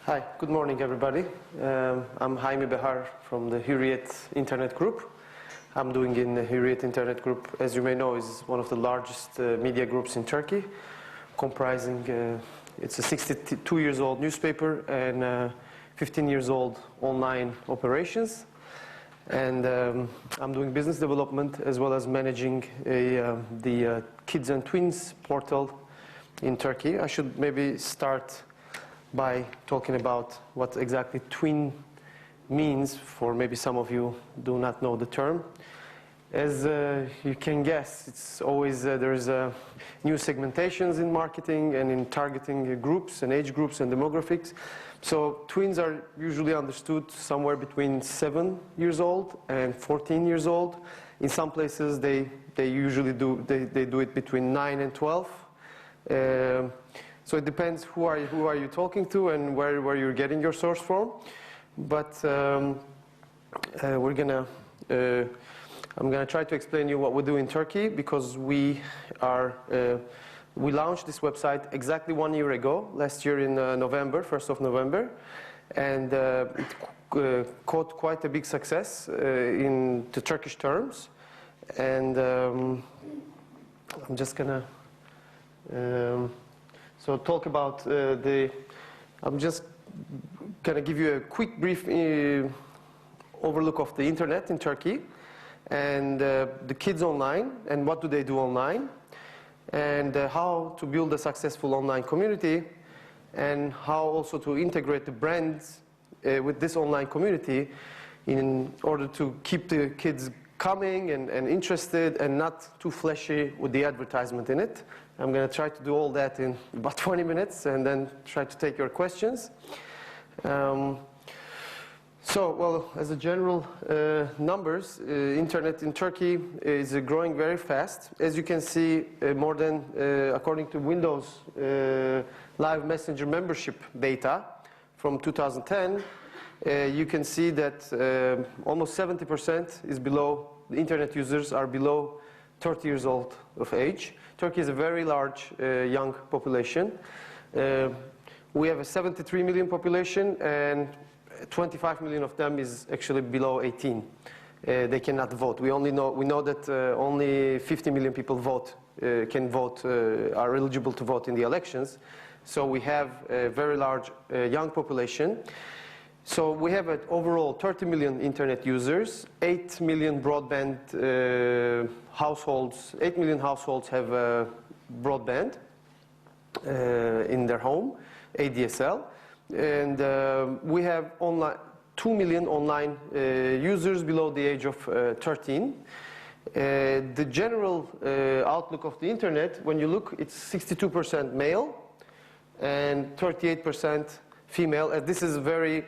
Hi, good morning everybody. I'm Jaime Behar from the Hürriyet Internet Group. I'm doing in the Hürriyet Internet Group, as you may know, is one of the largest media groups in Turkey, comprising, it's a 62 years old newspaper and 15 years old online operations. And I'm doing business development as well as managing the Kids and Twins portal in Turkey. I should maybe start by talking about what exactly twin means, for maybe some of you do not know the term. As you can guess, it's always there's new segmentations in marketing and in targeting groups and age groups and demographics. So twins are usually understood somewhere between 7 years old and 14 years old. In some places they usually do it between 9 and 12. So it depends who are you talking to and where you're getting your source from. But I'm gonna try to explain you what we do in Turkey, because we launched this website exactly 1 year ago, last year in November, 1st of November, and it caught quite a big success in the Turkish terms. And I'm just gonna so talk about I'm just gonna give you a quick brief overlook of the internet in Turkey and the kids online and what do they do online, and how to build a successful online community, and how also to integrate the brands with this online community in order to keep the kids coming and interested and not too flashy with the advertisement in it. I'm going to try to do all that in about 20 minutes and then try to take your questions. Well, as a general numbers, internet in Turkey is growing very fast. As you can see, more than, according to Windows Live Messenger membership data from 2010, you can see that almost 70% is below, the internet users are below 30 years old of age. Turkey is a very large young population. We have a 73 million population, and 25 million of them is actually below 18. They cannot vote. We know that only 50 million people can vote, are eligible to vote in the elections. So we have a very large young population. So we have an overall 30 million internet users, 8 million broadband households. 8 million households have broadband in their home, ADSL. And we have 2 million online users below the age of 13. The general outlook of the internet, when you look, it's 62% male and 38% female. This is very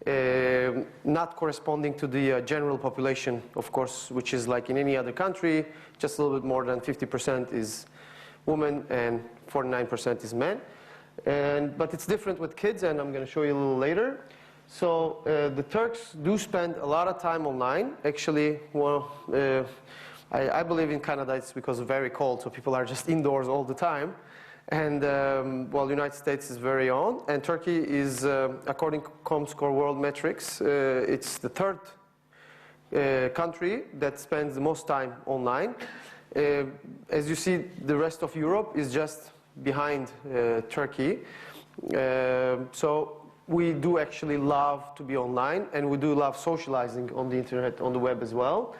not corresponding to the general population, of course, which is like in any other country, just a little bit more than 50% is women and 49% is men. But it's different with kids, and I'm going to show you a little later. So the Turks do spend a lot of time online. Actually, well, I believe in Canada it's because it's very cold, so people are just indoors all the time. And well, the United States is very on, and Turkey is, according to Comscore World Metrics, it's the third country that spends the most time online. As you see, the rest of Europe is just behind Turkey. So we do actually love to be online, and we do love socializing on the internet, on the web as well.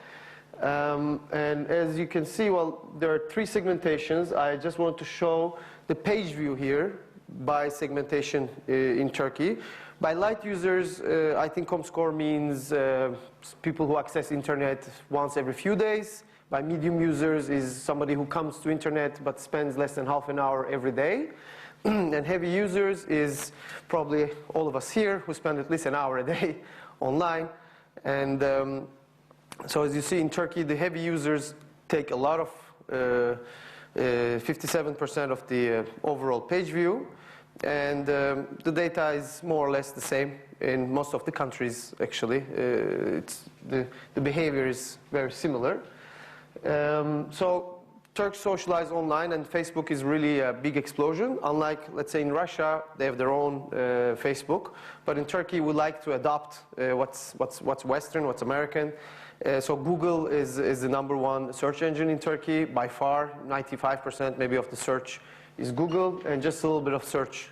And as you can see, well, there are 3 segmentations. I just want to show the page view here by segmentation in Turkey. By light users, I think Comscore means people who access internet once every few days. By medium users is somebody who comes to internet but spends less than half an hour every day. And heavy users is probably all of us here who spend at least an hour a day online. And so as you see in Turkey, the heavy users take a lot of 57% of the overall page view, and the data is more or less the same in most of the countries. Actually, the behavior is very similar. So Turks socialize online, and Facebook is really a big explosion. Unlike, let's say, in Russia, they have their own Facebook. But in Turkey, we like to adopt what's Western, what's American. So Google is the #1 search engine in Turkey by far. 95% maybe of the search is Google, and just a little bit of search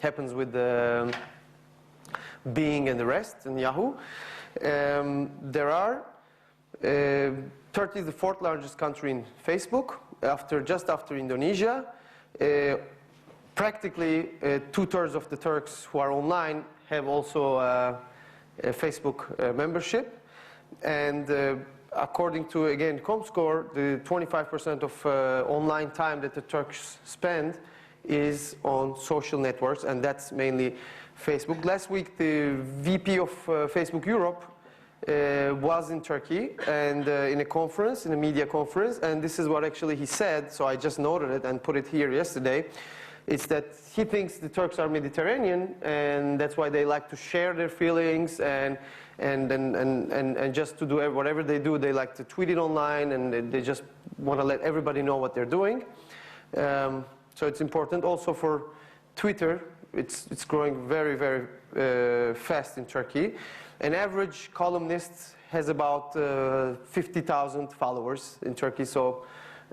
happens with Bing and the rest, and Yahoo. Turkey is the 4th largest country in Facebook, just after Indonesia. Practically 2/3 of the Turks who are online have also a Facebook membership. And according to, again, Comscore, the 25% of online time that the Turks spend is on social networks, and that's mainly Facebook. Last week, the VP of Facebook Europe was in Turkey and in a conference, in a media conference, and this is what actually he said, so I just noted it and put it here yesterday. It's that he thinks the Turks are Mediterranean, and that's why they like to share their feelings and just to do whatever they do, they like to tweet it online, and they just want to let everybody know what they're doing. So it's important also for Twitter. It's growing very, very fast in Turkey. An average columnist has about 50,000 followers in Turkey, so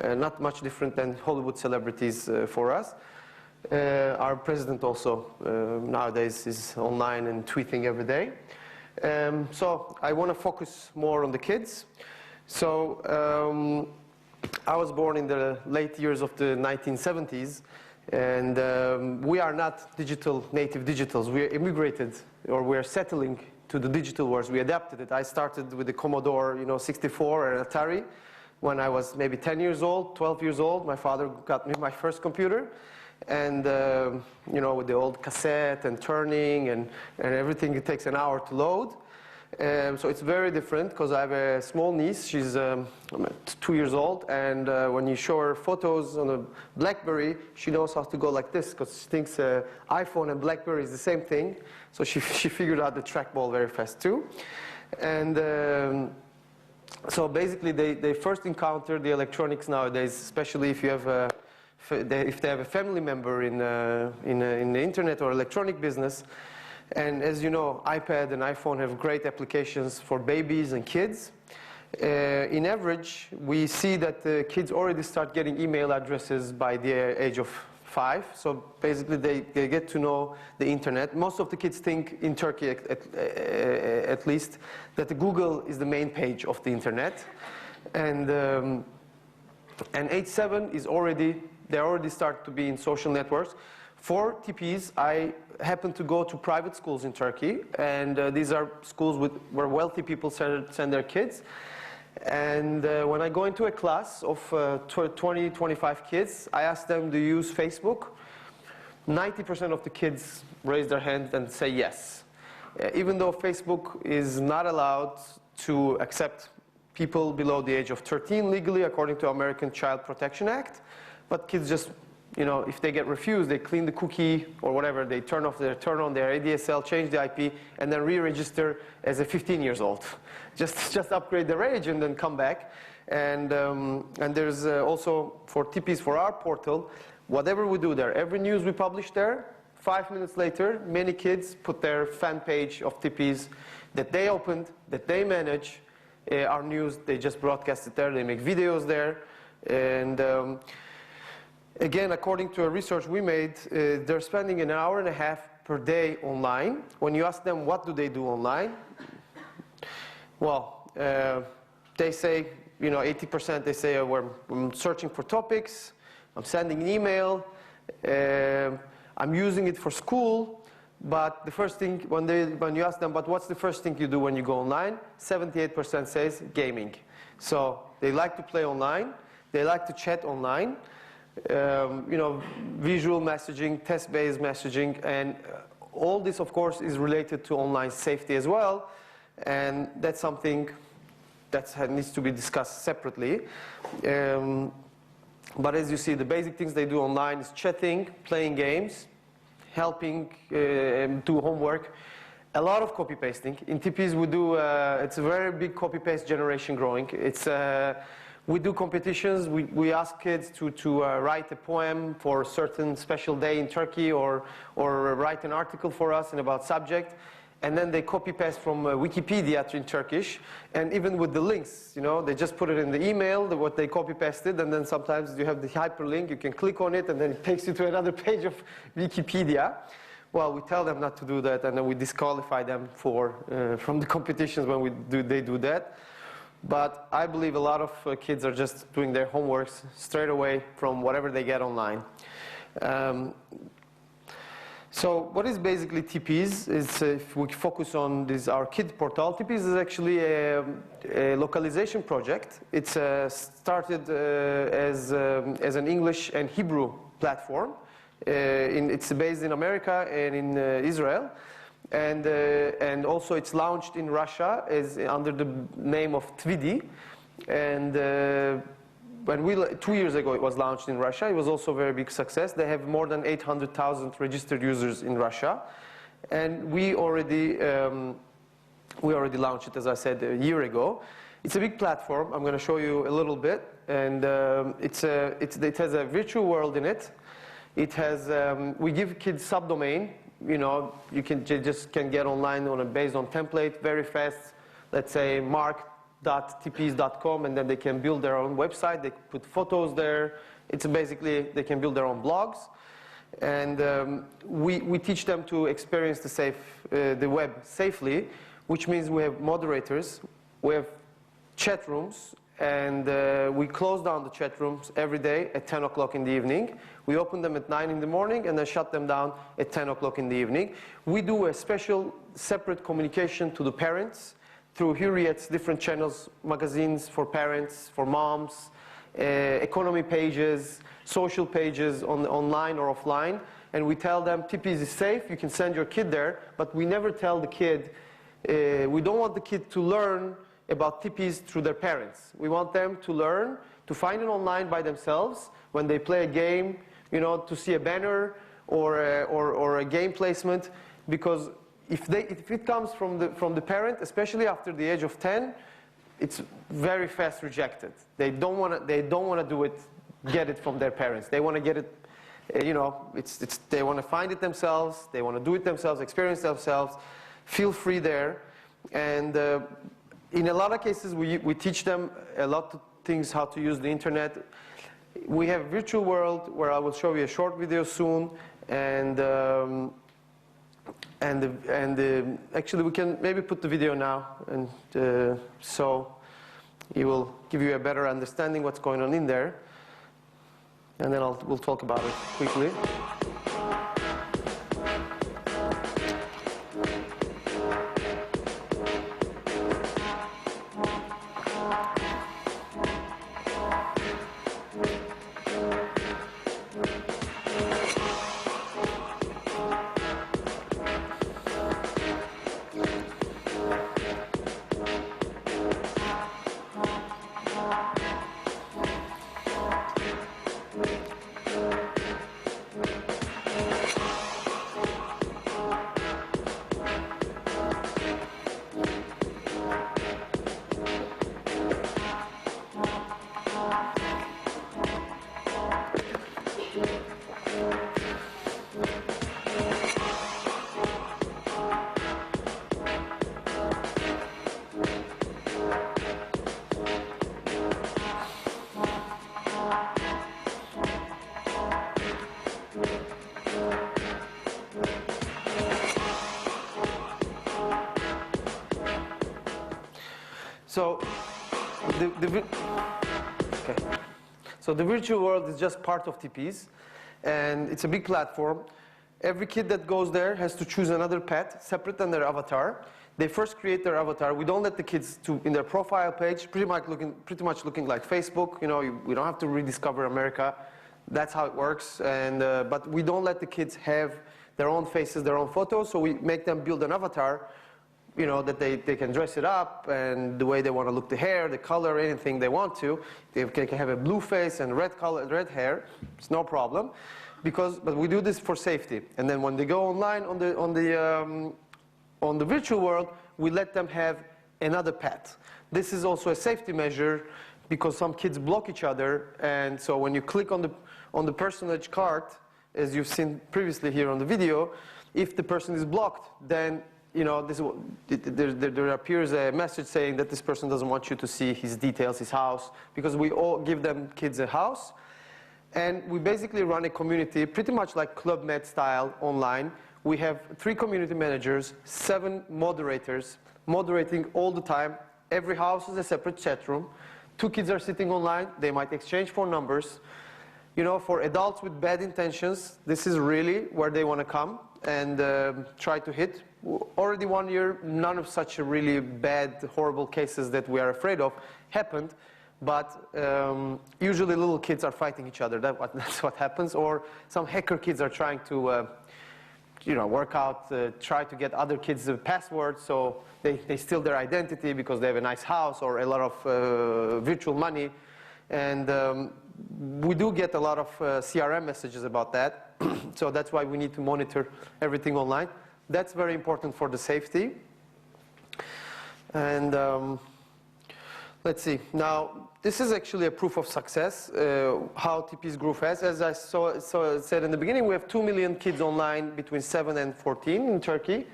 not much different than Hollywood celebrities for us. Our president also nowadays is online and tweeting every day. So I want to focus more on the kids. So I was born in the late years of the 1970s, and we are not native digitals. We immigrated, or we are settling to the digital world. We adapted it. I started with the Commodore 64 and Atari when I was maybe 10 years old, 12 years old. My father got me my first computer. And, with the old cassette and turning and everything, it takes an hour to load. So it's very different, because I have a small niece. She's 2 years old, and when you show her photos on a BlackBerry, she knows how to go like this, because she thinks iPhone and BlackBerry is the same thing. So she figured out the trackball very fast too. And so basically they first encounter the electronics nowadays, especially if you have if they have a family member in the internet or electronic business. And as you know, iPad and iPhone have great applications for babies and kids. In average, we see that the kids already start getting email addresses by the age of 5. So basically they get to know the internet. Most of the kids think, in Turkey at least, that the Google is the main page of the internet. And age 7 is they already start to be in social networks. For TPs, I happen to go to private schools in Turkey, and these are schools where wealthy people send their kids. And when I go into a class of 20, 25 kids, I ask them to use Facebook. 90% of the kids raise their hand and say yes. Even though Facebook is not allowed to accept people below the age of 13 legally, according to American Child Protection Act. But kids just, if they get refused, they clean the cookie or whatever, they turn on their ADSL, change the IP, and then re-register as a 15-year-old. Just upgrade their age and then come back. And there's also, for TPs, for our portal, whatever we do there, every news we publish there, 5 minutes later, many kids put their fan page of TPs that they opened, that they manage, our news, they just broadcast it there, they make videos there. And again, according to a research we made, they're spending 1.5 hours per day online. When you ask them what do they do online, well, they say, 80% they say, I'm searching for topics, I'm sending an email, I'm using it for school. But the first thing, when you ask them, but what's the first thing you do when you go online? 78% says gaming. So they like to play online, they like to chat online. Visual messaging, test-based messaging, and all this, of course, is related to online safety as well, and that's something that needs to be discussed separately. But as you see, the basic things they do online is chatting, playing games, helping do homework, a lot of copy-pasting. In TPs we do, it's a very big copy-paste generation growing. We do competitions. We ask kids to write a poem for a certain special day in Turkey, or write an article for us about subject. And then they copy-paste from Wikipedia in Turkish, and even with the links, you know, they just put it in the email, what they copy-pasted, and then sometimes you have the hyperlink, you can click on it, and then it takes you to another page of Wikipedia. Well, we tell them not to do that, and then we disqualify them from the competitions when they do that. But I believe a lot of kids are just doing their homeworks straight away from whatever they get online. So what is basically TPs? Is if we focus on our kid portal, TPs is actually a localization project. It's started as an English and Hebrew platform. It's based in America and in Israel. And also it's launched in Russia under the name of Tvidi. And 2 years ago it was launched in Russia. It was also a very big success. They have more than 800,000 registered users in Russia. And we already launched it, as I said, a year ago. It's a big platform. I'm going to show you a little bit. And it has a virtual world in it. It has, we give kids subdomain. You know, you just can get online based on template, very fast. Let's say mark.tps.com, and then they can build their own website. They put photos there. It's basically, they can build their own blogs. And we teach them to experience the web safely, which means we have moderators, we have chat rooms, and we close down the chat rooms every day at 10 o'clock in the evening. We open them at 9 in the morning and then shut them down at 10 o'clock in the evening. We do a special separate communication to the parents through Hurriyet's different channels, magazines for parents, for moms, economy pages, social pages online or offline. And we tell them TPs is safe, you can send your kid there, but we never tell the kid, we don't want the kid to learn about TPs through their parents. We want them to learn, to find it online by themselves when they play a game, you know, to see a banner or a game placement, because if it comes from the parent, especially after the age of 10, it's very fast rejected. They don't want to get it from their parents. They want to get it, you know, they want to find it themselves. They want to do it themselves, experience themselves, feel free there. And in a lot of cases, we teach them a lot of things, how to use the internet. We have virtual world where I will show you a short video soon, and actually we can maybe put the video now, and so it will give you a better understanding what's going on in there, and then we'll talk about it quickly. So the virtual world is just part of TPs, and it's a big platform. Every kid that goes there has to choose another pet separate than their avatar. They first create their avatar. We don't let the kids in their profile page, pretty much looking like Facebook. You know, we don't have to rediscover America. That's how it works. And but we don't let the kids have their own faces, their own photos. So we make them build an avatar, you know, that they can dress it up and the way they want to look, the hair, the color, anything they want to. They can have a blue face and red hair. It's no problem, but we do this for safety. And then when they go online on the virtual world, we let them have another pet. This is also a safety measure because some kids block each other, and so when you click on the personage card, as you've seen previously here on the video, if the person is blocked, then there appears a message saying that this person doesn't want you to see his details, his house, because we all give them kids a house. And we basically run a community, pretty much like Club Med style online. We have 3 community managers, 7 moderators, moderating all the time. Every house is a separate chat room. 2 kids are sitting online. They might exchange phone numbers. For adults with bad intentions, this is really where they want to come and try to hit. Already 1 year, none of such really bad, horrible cases that we are afraid of happened. But usually little kids are fighting each other. That's what happens. Or some hacker kids are trying to work out, try to get other kids' passwords, so they steal their identity because they have a nice house or a lot of virtual money. And we do get a lot of CRM messages about that. So that's why we need to monitor everything online. That's very important for the safety. And let's see. Now, this is actually a proof of success, how TP's growth has. As I said in the beginning, we have 2 million kids online between 7 and 14 in Turkey.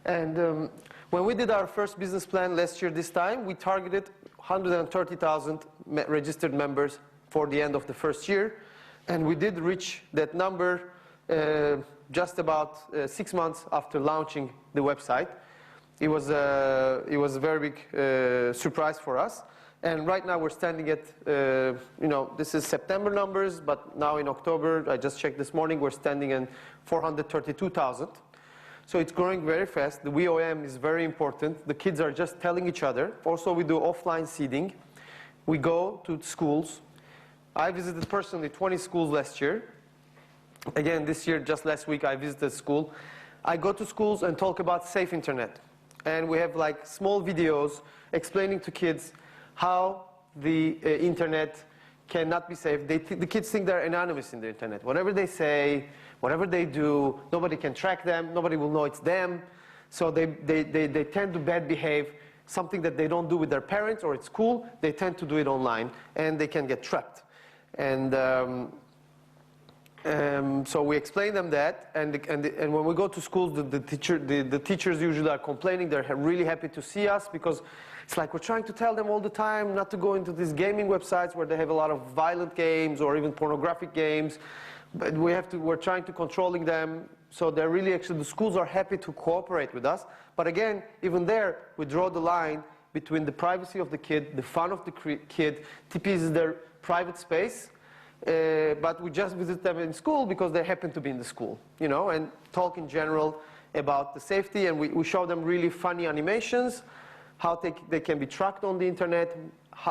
And when we did our first business plan last year this time, we targeted 130,000 registered members for the end of the first year. And we did reach that number just about 6 months after launching the website. It was a very big surprise for us. And right now we're standing at, this is September numbers, but now in October, I just checked this morning, we're standing at 432,000. So it's growing very fast. The WOM is very important. The kids are just telling each other. Also, we do offline seeding. We go to schools. I visited personally 20 schools last year. Again, this year, just last week, I visited school. I go to schools and talk about safe internet. And we have like small videos explaining to kids how the internet cannot be safe. The kids think they're anonymous in the internet. Whatever they say, whatever they do, nobody can track them, nobody will know it's them. So they tend to bad behave, something that they don't do with their parents or at school, they tend to do it online, and they can get trapped. And so we explain them that, and when we go to schools, the teachers usually are complaining. They're really happy to see us because it's like we're trying to tell them all the time not to go into these gaming websites where they have a lot of violent games or even pornographic games. But we're trying to controlling them. So they're really, actually, the schools are happy to cooperate with us. But again, even there, we draw the line between the privacy of the kid, the fun of the kid. TP is their private space. But we just visit them in school because they happen to be in the school, and talk in general about the safety. And we show them really funny animations, how they can be tracked on the internet,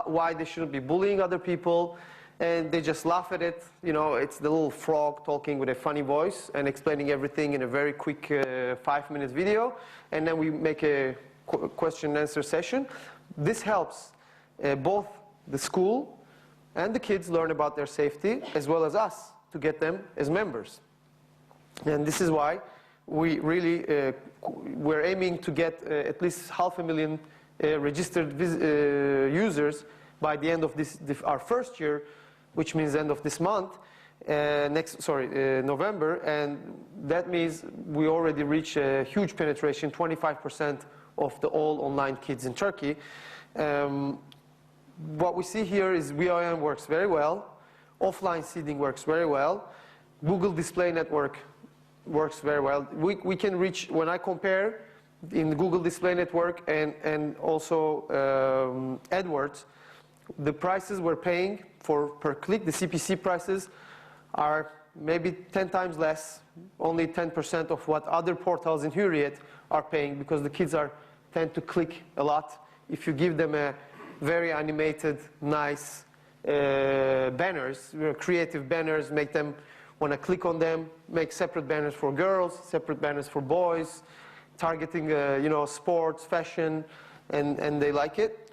why they shouldn't be bullying other people. And they just laugh at it. It's the little frog talking with a funny voice and explaining everything in a very quick 5-minute video. And then we make a question and answer session. This helps both the school and the kids learn about their safety, as well as us, to get them as members. And this is why we really, we're aiming to get at least 500,000 registered users by the end of our first year, which means end of this month, November. And that means we already reach a huge penetration, 25% of all online kids in Turkey. What we see here is WOM works very well. Offline seeding works very well. Google Display Network works very well. We can reach, when I compare in the Google Display Network and also AdWords, the prices we're paying per click, the CPC prices, are maybe 10 times less, only 10% of what other portals in Hürriyet are paying, because the kids tend to click a lot. If you give them a very animated, nice banners, creative banners, make them want to click on them, make separate banners for girls, separate banners for boys, targeting sports, fashion, and they like it.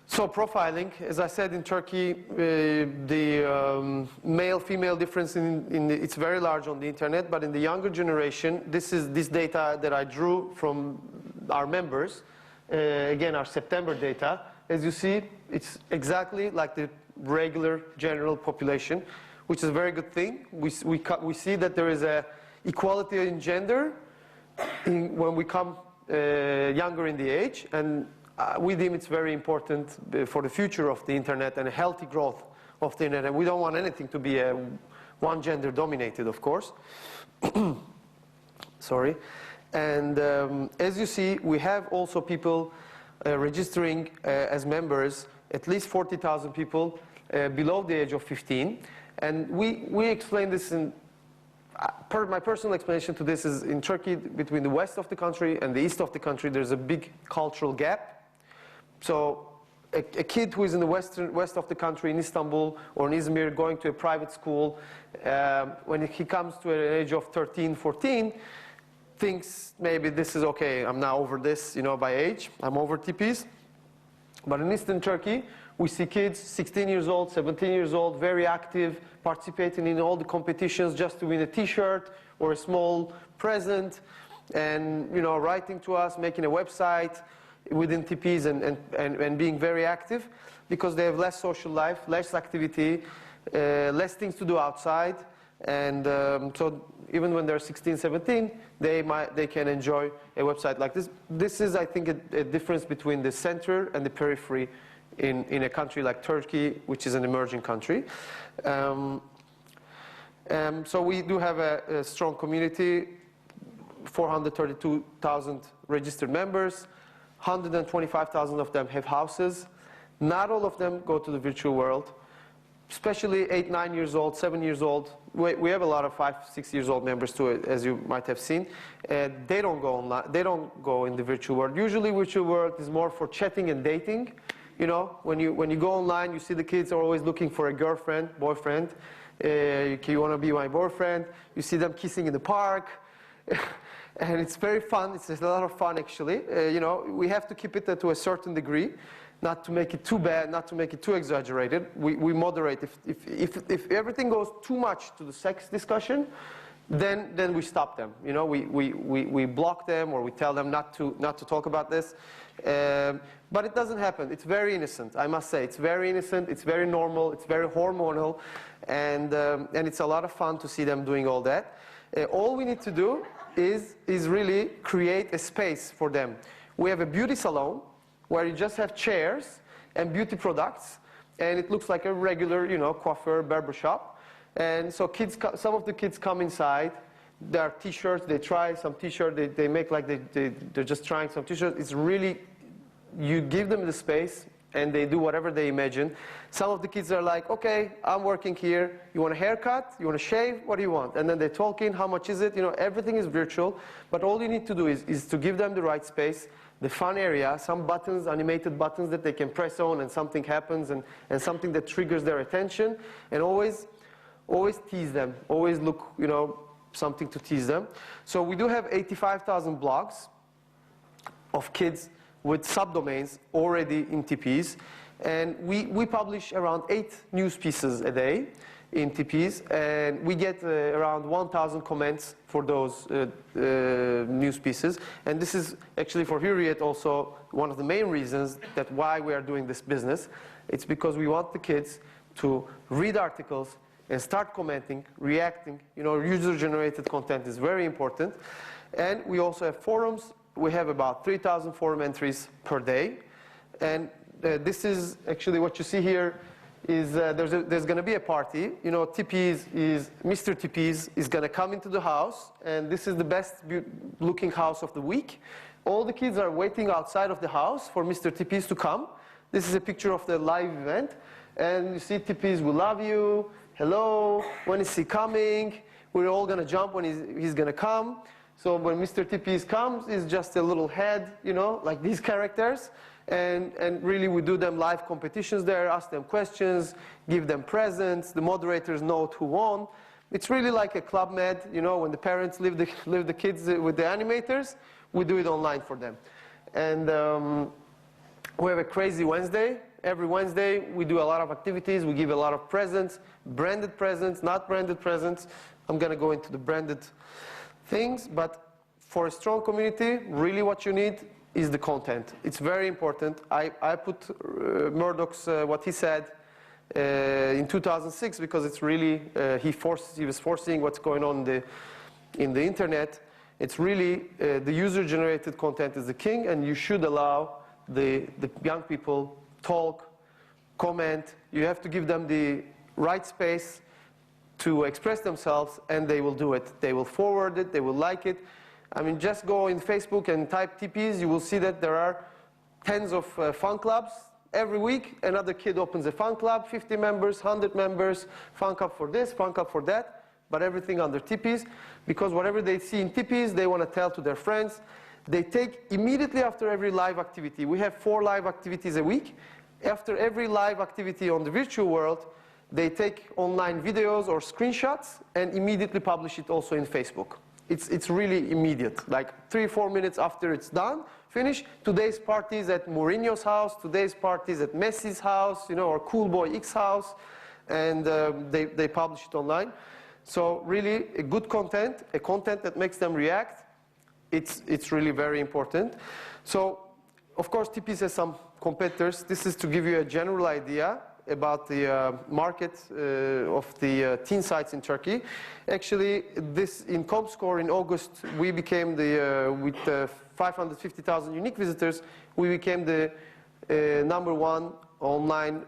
So profiling, as I said, in Turkey, the male-female difference it's very large on the internet, but in the younger generation, this is this data that I drew from our members. again, our September data. As you see, it's exactly like the regular general population, which is a very good thing. We see that there is a equality in gender when we come younger in the age, and we deem it's very important for the future of the internet and a healthy growth of the internet. We don't want anything to be one gender dominated, of course. Sorry. And as you see, we have also people registering as members, at least 40,000 people below the age of 15. And we explain this in, my personal explanation to this is in Turkey, between the west of the country and the east of the country, there's a big cultural gap. So a kid who is in the west of the country, in Istanbul or in Izmir, going to a private school, when he comes to an age of 13, 14, thinks maybe this is okay, I'm now over this, by age, I'm over TPs. But in Eastern Turkey, we see kids 16 years old, 17 years old, very active, participating in all the competitions just to win a t-shirt or a small present, and writing to us, making a website within TPs and being very active, because they have less social life, less activity, less things to do outside. And so even when they're 16, 17, they can enjoy a website like this. This is, I think, a difference between the center and the periphery in a country like Turkey, which is an emerging country. So we do have a strong community, 432,000 registered members, 125,000 of them have houses. Not all of them go to the virtual world. Especially 8, 9 years old, 7 years old. We have a lot of 5, 6 years old members too, as you might have seen. They don't go online. They don't go in the virtual world. Usually, virtual world is more for chatting and dating. When you go online, you see the kids are always looking for a girlfriend, boyfriend. You want to be my boyfriend? You see them kissing in the park, and it's very fun. It's a lot of fun, actually. We have to keep it to a certain degree. Not to make it too bad, not to make it too exaggerated. We moderate. If everything goes too much to the sex discussion, then we stop them. We block them, or we tell them not to talk about this. But it doesn't happen. It's very innocent, I must say. It's very innocent. It's very normal. It's very hormonal, and it's a lot of fun to see them doing all that. All we need to do is really create a space for them. We have a beauty salon, where you just have chairs and beauty products, and it looks like a regular, coiffeur, barber shop. And so some of the kids come inside, there are t-shirts, they try some t-shirt, they make like they're just trying some t-shirts. It's really, you give them the space, and they do whatever they imagine. Some of the kids are like, okay, I'm working here, you want a haircut, you want to shave, what do you want? And then they talk in, how much is it? Everything is virtual, but all you need to do is to give them the right space, the fun area, some buttons, animated buttons that they can press on and something happens, and something that triggers their attention, and always tease them, always look, something to tease them. So we do have 85,000 blogs of kids with subdomains already in TPs, and we publish around 8 news pieces a day in TPs, and we get around 1,000 comments for those news pieces. And this is actually for Hürriyet also one of the main reasons that why we are doing this business. It's because we want the kids to read articles and start commenting, reacting. User-generated content is very important. And we also have forums. We have about 3,000 forum entries per day. And this is actually what you see here is there's going to be a party. TPs is, Mr. TPs is going to come into the house, and this is the best looking house of the week. All the kids are waiting outside of the house for Mr. TPs to come. This is a picture of the live event. And you see TPs, we love you, hello, when is he coming? We're all going to jump when he's going to come. So when Mr. TPs comes, it's just a little head, like these characters. And really we do them live competitions there, ask them questions, give them presents, the moderators note who won. It's really like a Club Med, when the parents leave the kids with the animators, we do it online for them. And we have a crazy Wednesday. Every Wednesday we do a lot of activities, we give a lot of presents, branded presents, not branded presents. I'm going to go into the branded things, but for a strong community, really what you need is the content. It's very important. I put Murdoch's, what he said in 2006 because it's really, he was foreseeing what's going on in the internet. It's really, the user-generated content is the king, and you should allow the young people talk, comment. You have to give them the right space to express themselves, and they will do it. They will forward it, they will like it. I mean, just go in Facebook and type TPs, you will see that there are tens of fun clubs. Every week, another kid opens a fun club, 50 members, 100 members, fun club for this, fun club for that, but everything under TPs, because whatever they see in TPs, they want to tell to their friends. They take immediately after every live activity. We have 4 live activities a week. After every live activity on the virtual world, they take online videos or screenshots and immediately publish it also in Facebook. It's really immediate, like 3-4 minutes after it's done, finish. Today's party is at Mourinho's house, today's party is at Messi's house, you know, or Cool Boy X house, and they publish it online. So really, a good content, a content that makes them react, it's really very important. So, of course, TPs has some competitors. This is to give you a general idea about the market of the teen sites in Turkey. Actually, this in Comscore in August, we became with 550,000 unique visitors, we became the #1 online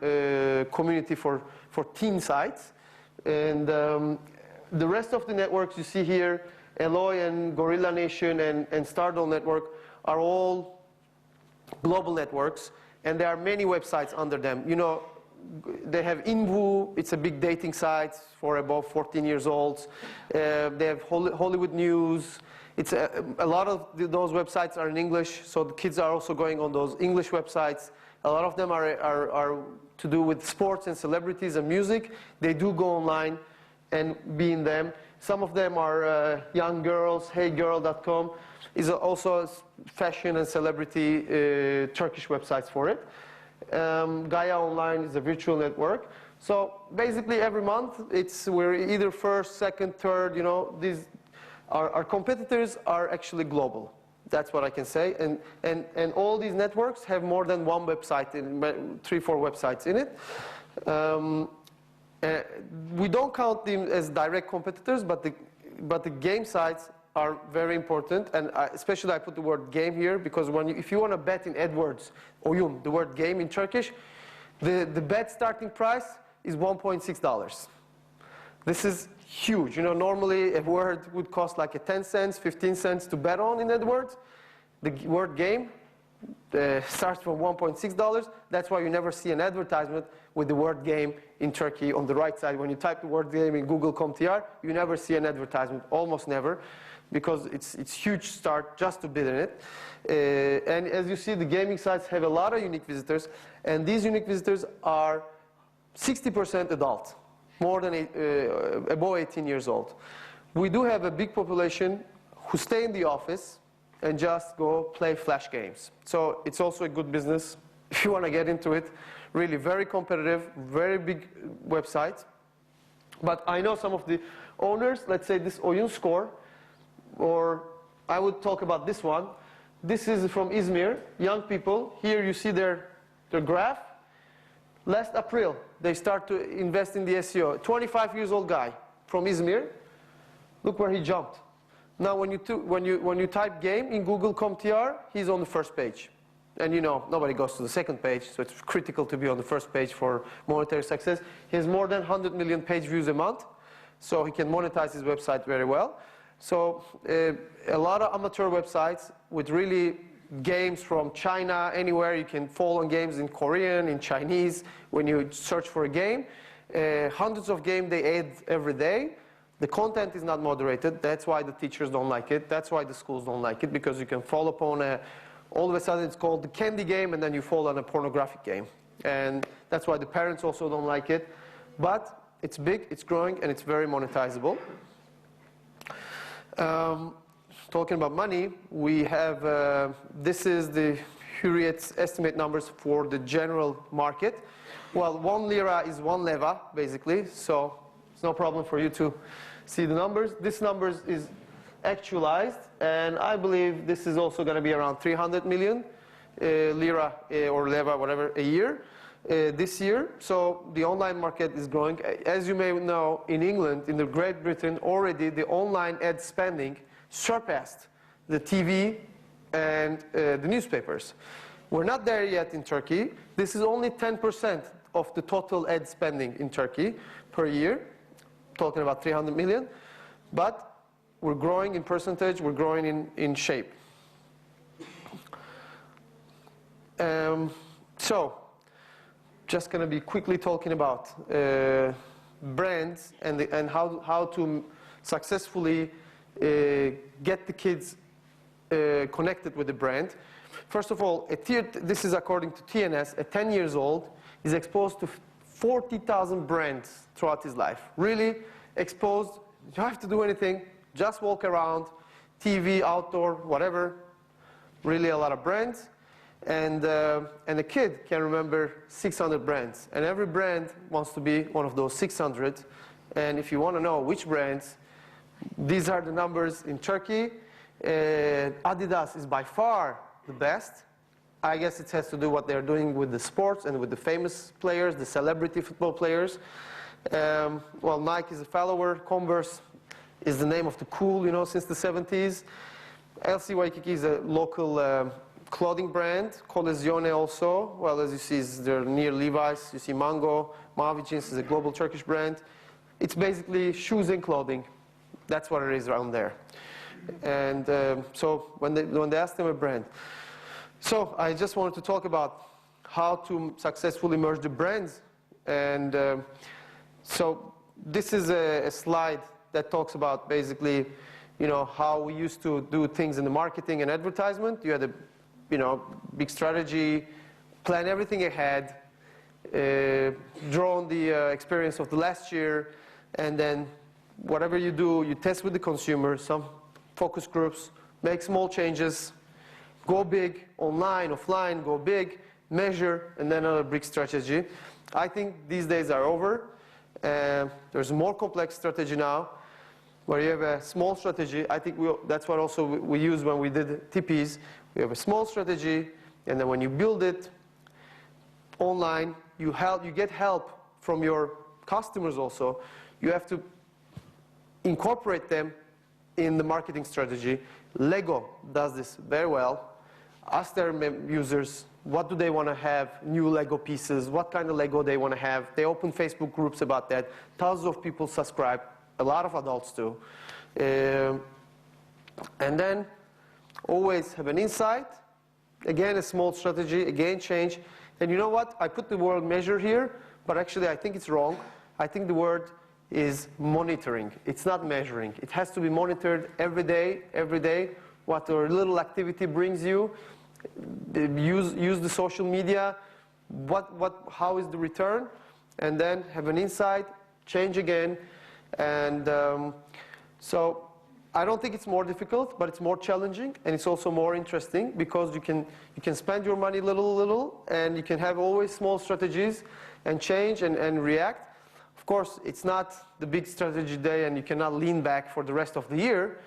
community for teen sites. And the rest of the networks you see here, Eloy and Gorilla Nation and Stardoll Network, are all global networks, and there are many websites under them. You know, they have Invu, it's a big dating site for above 14 years olds. They have Hollywood News. It's a lot of those websites are in English, so the kids are also going on those English websites. A lot of them are to do with sports and celebrities and music. They do go online and be in them. Some of them are young girls, heygirl.com is also fashion and celebrity Turkish websites for it. Gaia Online is a virtual network. So basically every month we're either first, second, third, you know, our competitors are actually global. That's what I can say. And all these networks have more than one website, 3-4 websites in it. We don't count them as direct competitors, but the game sites are very important, and especially I put the word game here because if you want to bet in AdWords, oyun, the word game in Turkish, the bet starting price is $1.6. This is huge. You know, normally a word would cost like 10 cents, 15 cents to bet on in AdWords. The word game starts from $1.6. That's why you never see an advertisement with the word game in Turkey on the right side. When you type the word game in Google.com.tr, you never see an advertisement, almost never, because it's huge start just to bid in it. And as you see, the gaming sites have a lot of unique visitors, and these unique visitors are 60% adult, more than above 18 years old. We do have a big population who stay in the office and just go play flash games. So it's also a good business if you want to get into it. Really very competitive, very big website. But I know some of the owners, let's say this Oyun Score, or I would talk about this one. This is from Izmir, young people. Here you see their graph. Last April, they start to invest in the SEO. 25 years old guy from Izmir. Look where he jumped. Now when you type game in Google.com.tr, he's on the first page. And you know, nobody goes to the second page, so it's critical to be on the first page for monetary success. He has more than 100 million page views a month, so he can monetize his website very well. So a lot of amateur websites with really games from China, anywhere. You can fall on games in Korean, in Chinese, when you search for a game. Hundreds of games they add every day. The content is not moderated. That's why the teachers don't like it. That's why the schools don't like it, because you can fall upon all of a sudden it's called the candy game, and then you fall on a pornographic game. And that's why the parents also don't like it. But it's big, it's growing, and it's very monetizable. Talking about money, we have, this is the Hürriyet's estimate numbers for the general market. Well, 1 lira is 1 leva, basically, so it's no problem for you to see the numbers. This numbers is actualized, and I believe this is also going to be around 300 million lira or leva, whatever, a year this year. So the online market is growing. As you may know, in England, in the Great Britain, already the online ad spending surpassed the TV and the newspapers. We're not there yet in Turkey. This is only 10% of the total ad spending in Turkey per year, talking about 300 million. But we're growing in percentage, we're growing in shape. So, just going to be quickly talking about brands and how to successfully get the kids connected with the brand. First of all, this is according to TNS, a 10 years old is exposed to 40,000 brands throughout his life. Really exposed, you don't have to do anything, just walk around, TV, outdoor, whatever, really a lot of brands. And a kid can remember 600 brands. And every brand wants to be one of those 600. And if you want to know which brands, these are the numbers in Turkey. Adidas is by far the best. I guess it has to do what they're doing with the sports and with the famous players, the celebrity football players. Well, Nike is a follower. Converse is the name of the cool, you know, since the 70s. LC Waikiki is a local clothing brand. Colezione also, well, as you see, they're near Levi's. You see Mango. Mavi Jeans is a global Turkish brand. It's basically shoes and clothing. That's what it is around there. And so when they ask them a brand. So I just wanted to talk about how to successfully merge the brands. And so this is a slide that talks about basically, you know, how we used to do things in the marketing and advertisement. You had a, you know, big strategy, plan everything ahead, draw on the experience of the last year, and then whatever you do, you test with the consumer, some focus groups, make small changes, go big, online, offline, go big, measure, and then another big strategy. I think these days are over. There's a more complex strategy now, where you have a small strategy. I think that's what also we use when we did TPs. We have a small strategy, and then when you build it online, you get help from your customers also. You have to incorporate them in the marketing strategy. Lego does this very well. Ask their users, what do they want to have, new Lego pieces, what kind of Lego they want to have. They open Facebook groups about that. Thousands of people subscribe. A lot of adults do. And then always have an insight. Again, a small strategy, again, change. And you know what? I put the word measure here, but actually I think it's wrong. I think the word is monitoring. It's not measuring. It has to be monitored every day, what a little activity brings you. Use the social media. How is the return? And then have an insight, change again. And so I don't think it's more difficult, but it's more challenging, and it's also more interesting because you can spend your money little, and you can have always small strategies and change and react. Of course, it's not the big strategy day, and you cannot lean back for the rest of the year.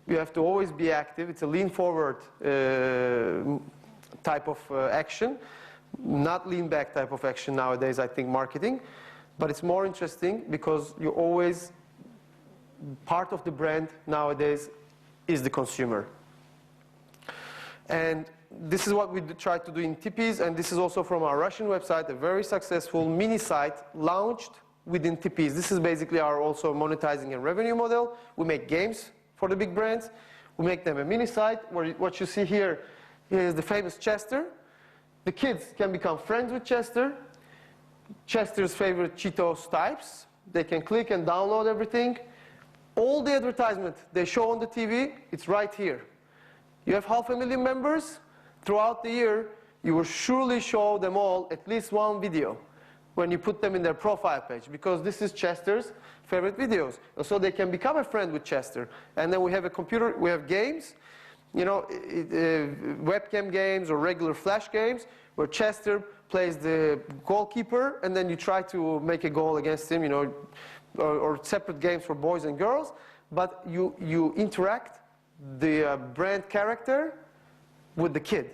You have to always be active. It's a lean forward type of action, not lean back type of action nowadays, I think, marketing. But it's more interesting because you're always part of the brand nowadays is the consumer. And this is what we try to do in TPs, and this is also from our Russian website, a very successful mini site launched within TPs. This is basically our also monetizing and revenue model. We make games for the big brands. We make them a mini site where what you see here is the famous Chester. The kids can become friends with Chester. Chester's favorite Cheetos types. They can click and download everything. All the advertisement they show on the TV, it's right here. You have 500,000 members. Throughout the year, you will surely show them all at least one video when you put them in their profile page, because this is Chester's favorite videos. And so they can become a friend with Chester. And then we have a computer, we have games, you know, webcam games or regular flash games, where Chester plays the goalkeeper, and then you try to make a goal against him, you know, or separate games for boys and girls, but you interact the brand character with the kid.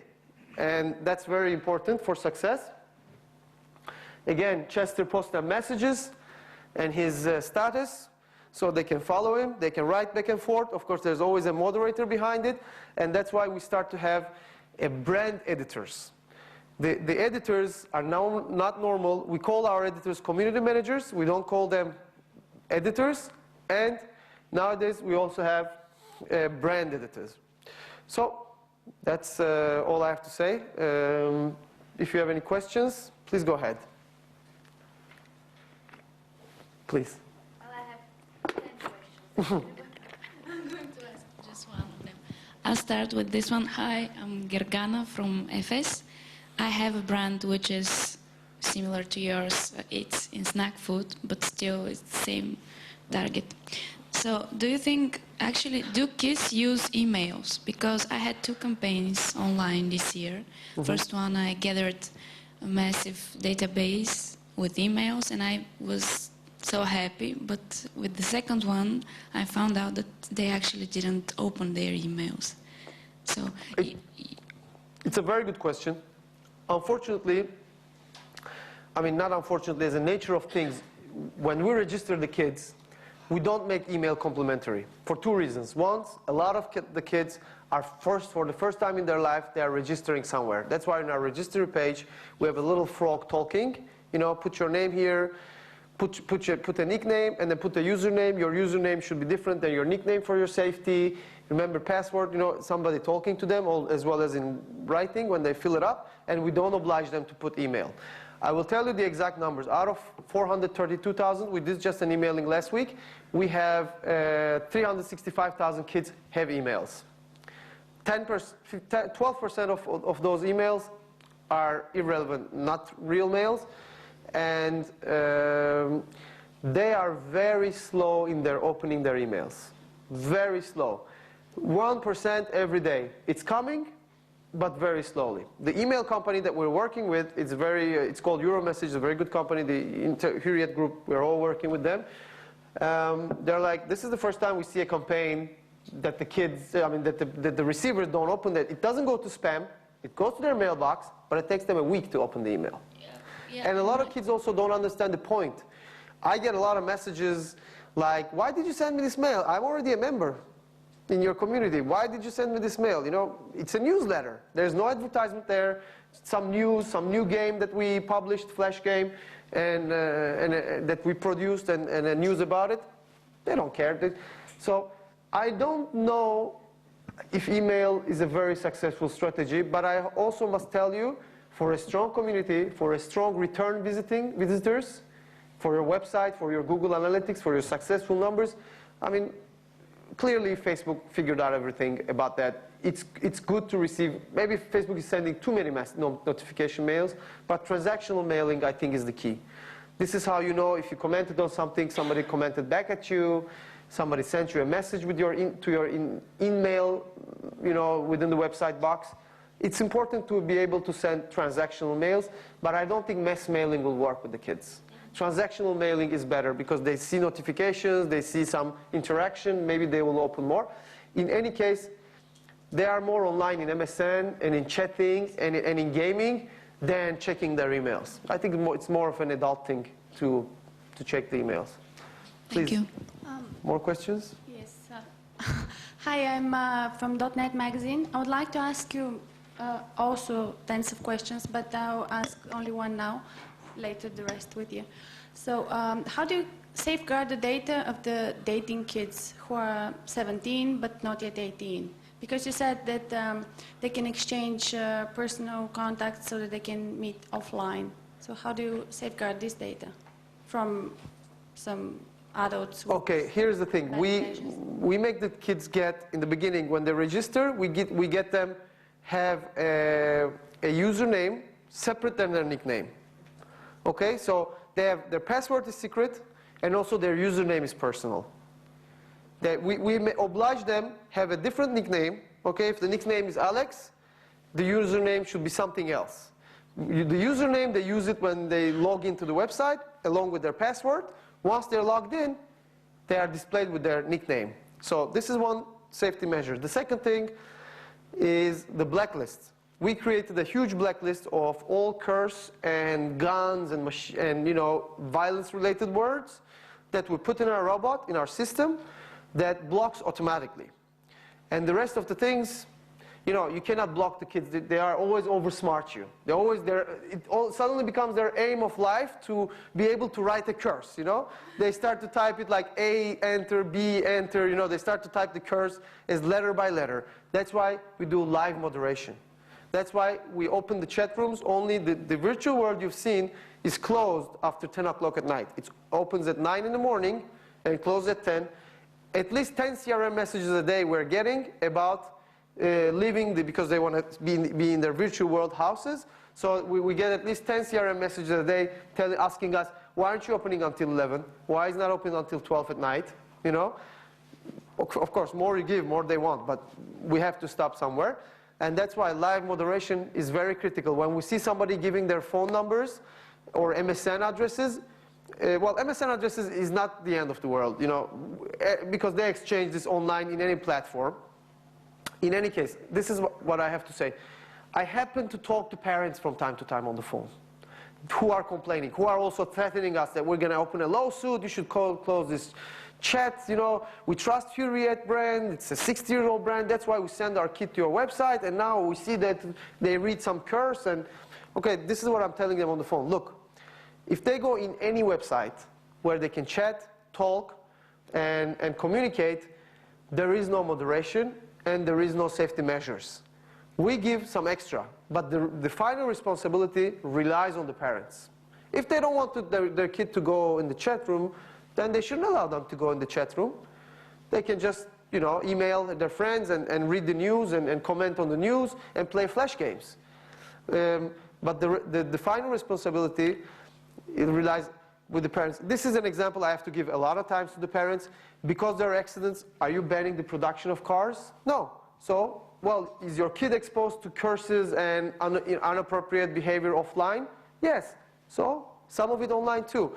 And that's very important for success. Again, Chester posts their messages and his status, so they can follow him, they can write back and forth. Of course, there's always a moderator behind it, and that's why we start to have brand editors. The editors are now not normal. We call our editors community managers. We don't call them editors. And nowadays, we also have brand editors. So that's all I have to say. If you have any questions, please go ahead. Please. Well, I have 10 questions. I'm going to ask just one of them. I'll start with this one. Hi, I'm Gergana from FS. I have a brand which is similar to yours. It's in snack food, but still it's the same target. So do you think, actually, do kids use emails? Because I had 2 campaigns online this year. First one, I gathered a massive database with emails, and I was so happy. But with the second one, I found out that they actually didn't open their emails. So it's a very good question. Unfortunately, I mean, not unfortunately, as a nature of things, when we register the kids, we don't make email complementary for 2 reasons. One, a lot of the kids are for the first time in their life, they are registering somewhere. That's why in our registry page, we have a little frog talking. You know, put your name here, put a nickname, and then put a username. Your username should be different than your nickname for your safety. Remember password, you know, somebody talking to them, as well as in writing when they fill it up, and we don't oblige them to put email. I will tell you the exact numbers. Out of 432,000, we did just an emailing last week, we have 365,000 kids have emails. 12% of those emails are irrelevant, not real mails, and they are very slow in their opening their emails. Very slow. 1% every day. It's coming, but very slowly. The email company that we're working with, it's called Euromessage, it's a very good company, the Hurriyet Group, we're all working with them. They're like, this is the first time we see a campaign that the kids, that the receivers don't open it. It doesn't go to spam, it goes to their mailbox, but it takes them a week to open the email. Yeah. And a lot of kids also don't understand the point. I get a lot of messages like, why did you send me this mail? I'm already a member in your community. Why did you send me this mail? You know, it's a newsletter. There's no advertisement there. Some news, some new game that we published, flash game, and that we produced, and a news about it. They don't care. So I don't know if email is a very successful strategy, but I also must tell you, for a strong community, for a strong return visitors, for your website, for your Google Analytics, for your successful numbers, I mean, clearly Facebook figured out everything about that. It's good to receive, maybe Facebook is sending too many notification mails, but transactional mailing, I think, is the key. This is how you know if you commented on something, somebody commented back at you, somebody sent you a message with your email, you know, within the website box. It's important to be able to send transactional mails, but I don't think mass mailing will work with the kids. Transactional mailing is better because they see notifications, they see some interaction, maybe they will open more. In any case, they are more online in MSN and in chatting and in gaming than checking their emails. I think it's more of an adult thing to check the emails. Please. Thank you. More questions? Yes. Hi, I'm from .NET Magazine. I would like to ask you also tens of questions, but I'll ask only one now, later the rest with you. So how do you safeguard the data of the dating kids who are 17 but not yet 18? Because you said that they can exchange personal contacts so that they can meet offline. So how do you safeguard this data from some adults? Okay, here's the thing. We make the kids get, in the beginning, when they register, we get them have a username separate than their nickname. Okay, so they have, their password is secret, and also their username is personal. We may oblige them have a different nickname. Okay, if the nickname is Alex, the username should be something else. The username, they use it when they log into the website, along with their password. Once they're logged in, they are displayed with their nickname. So this is one safety measures. The second thing is the blacklist. We created a huge blacklist of all curse and guns and you know, violence-related words that we put in our robot, in our system, that blocks automatically. And the rest of the things, you know, you cannot block the kids. They are always oversmart you. They're always there. It all suddenly becomes their aim of life to be able to write a curse, you know. They start to type it like A, enter, B, enter, you know. They start to type the curse as letter by letter. That's why we do live moderation. That's why we open the chat rooms. Only the virtual world you've seen is closed after 10 o'clock at night. It opens at 9 in the morning and closes at 10. At least 10 CRM messages a day we're getting about leaving because they want to be in their virtual world houses. So we get at least 10 CRM messages a day asking us, why aren't you opening until 11? Why is it not open until 12 at night? You know? Of course, more you give, more they want, but we have to stop somewhere. And that's why live moderation is very critical. When we see somebody giving their phone numbers or MSN addresses, well, MSN addresses is not the end of the world, you know, because they exchange this online in any platform. In any case, this is what I have to say. I happen to talk to parents from time to time on the phone who are complaining, who are also threatening us that we're going to open a lawsuit, you should close this chat, you know, we trust Hurriyet brand, it's a 60-year-old brand, that's why we send our kid to your website, and now we see that they read some curse, and okay, this is what I'm telling them on the phone. Look, if they go in any website where they can chat, talk, and communicate, there is no moderation and there is no safety measures. We give some extra, but the final responsibility relies on the parents. If they don't want their kid to go in the chat room, then they shouldn't allow them to go in the chat room. They can just, you know, email their friends and read the news and comment on the news and play flash games. But the final responsibility, it relies with the parents. This is an example I have to give a lot of times to the parents. Because there are accidents, are you banning the production of cars? No. So, well, is your kid exposed to curses and inappropriate behavior offline? Yes. So, some of it online too.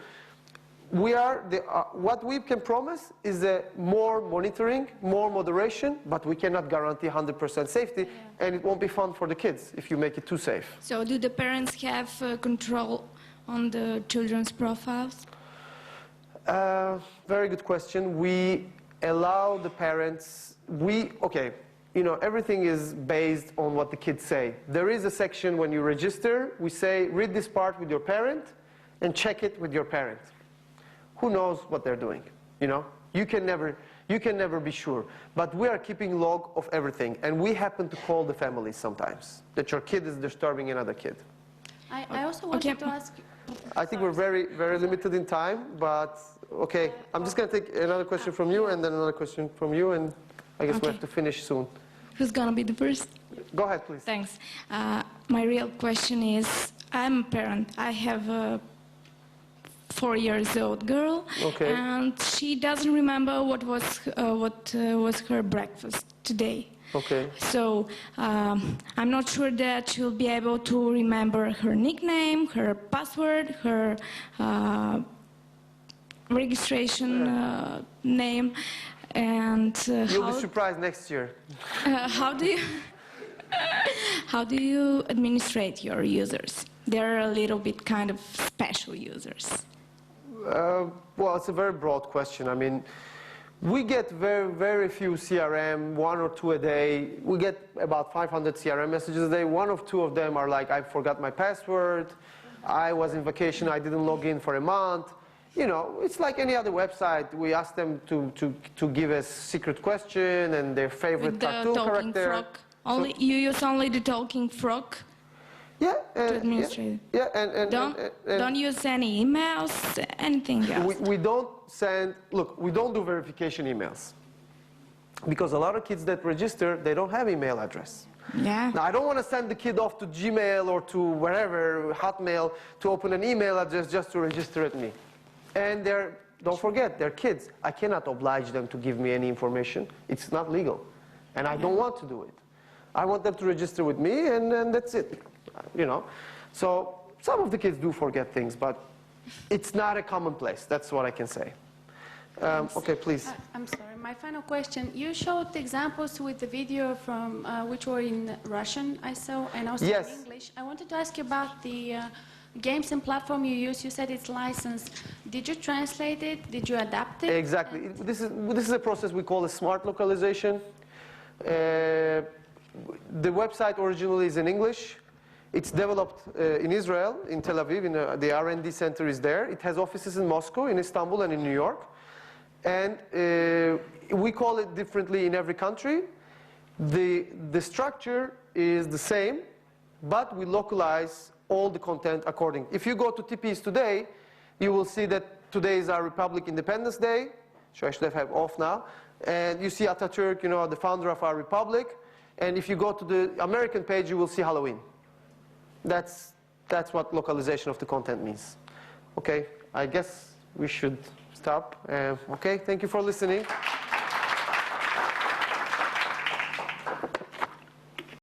What we can promise is more monitoring, more moderation, but we cannot guarantee 100% safety, and it won't be fun for the kids if you make it too safe. So do the parents have control on the children's profiles? Very good question. We allow the parents, okay, you know, everything is based on what the kids say. There is a section when you register, we say, read this part with your parent and check it with your parent. Who knows what they're doing, you know? You can never be sure. But we are keeping log of everything, and we happen to call the families sometimes, that your kid is disturbing another kid. I also wanted to ask you... I think we're very, very limited in time, but okay. I'm just going to take another question from you and then another question from you, and I guess we have to finish soon. Who's going to be the first? Go ahead, please. Thanks. My real question is, I'm a parent. I have a 4-year-old girl, okay, and she doesn't remember what was her breakfast today. Okay. So I'm not sure that she'll be able to remember her nickname, her password, her registration name, and you'll be surprised next year. How do you administrate your users? They're a little bit kind of special users. Well, it's a very broad question. I mean, we get very, very few CRM, 1 or 2 a day. We get about 500 CRM messages a day. 1 or 2 of them are like, I forgot my password, I was in vacation, I didn't log in for a month. You know, it's like any other website. We ask them to give a secret question and their favorite cartoon character. Frog. Only, you use only the talking frog? Yeah, to administrate. Yeah, and don't use any emails, anything else. We don't send. Look, we don't do verification emails because a lot of kids that register, they don't have email address. Yeah. Now, I don't want to send the kid off to Gmail or to wherever, Hotmail, to open an email address just to register at me. And don't forget, they're kids. I cannot oblige them to give me any information. It's not legal, and I don't want to do it. I want them to register with me, and that's it. You know, so some of the kids do forget things, but it's not a commonplace. That's what I can say. Okay, please. I'm sorry. My final question. You showed examples with the video from which were in Russian, I saw, and also Yes. in English. I wanted to ask you about the games and platform you use. You said it's licensed. Did you translate it? Did you adapt it? Exactly. This is a process we call a smart localization. The website originally is in English. It's developed in Israel, in Tel Aviv. The R&D center is there. It has offices in Moscow, in Istanbul, and in New York. And we call it differently in every country. The structure is the same, but we localize all the content according. If you go to TPs today, you will see that today is our Republic Independence Day. So I should have off now. And you see Atatürk, you know, the founder of our republic. And if you go to the American page, you will see Halloween. That's what localization of the content means. Okay, I guess we should stop. Okay, thank you for listening.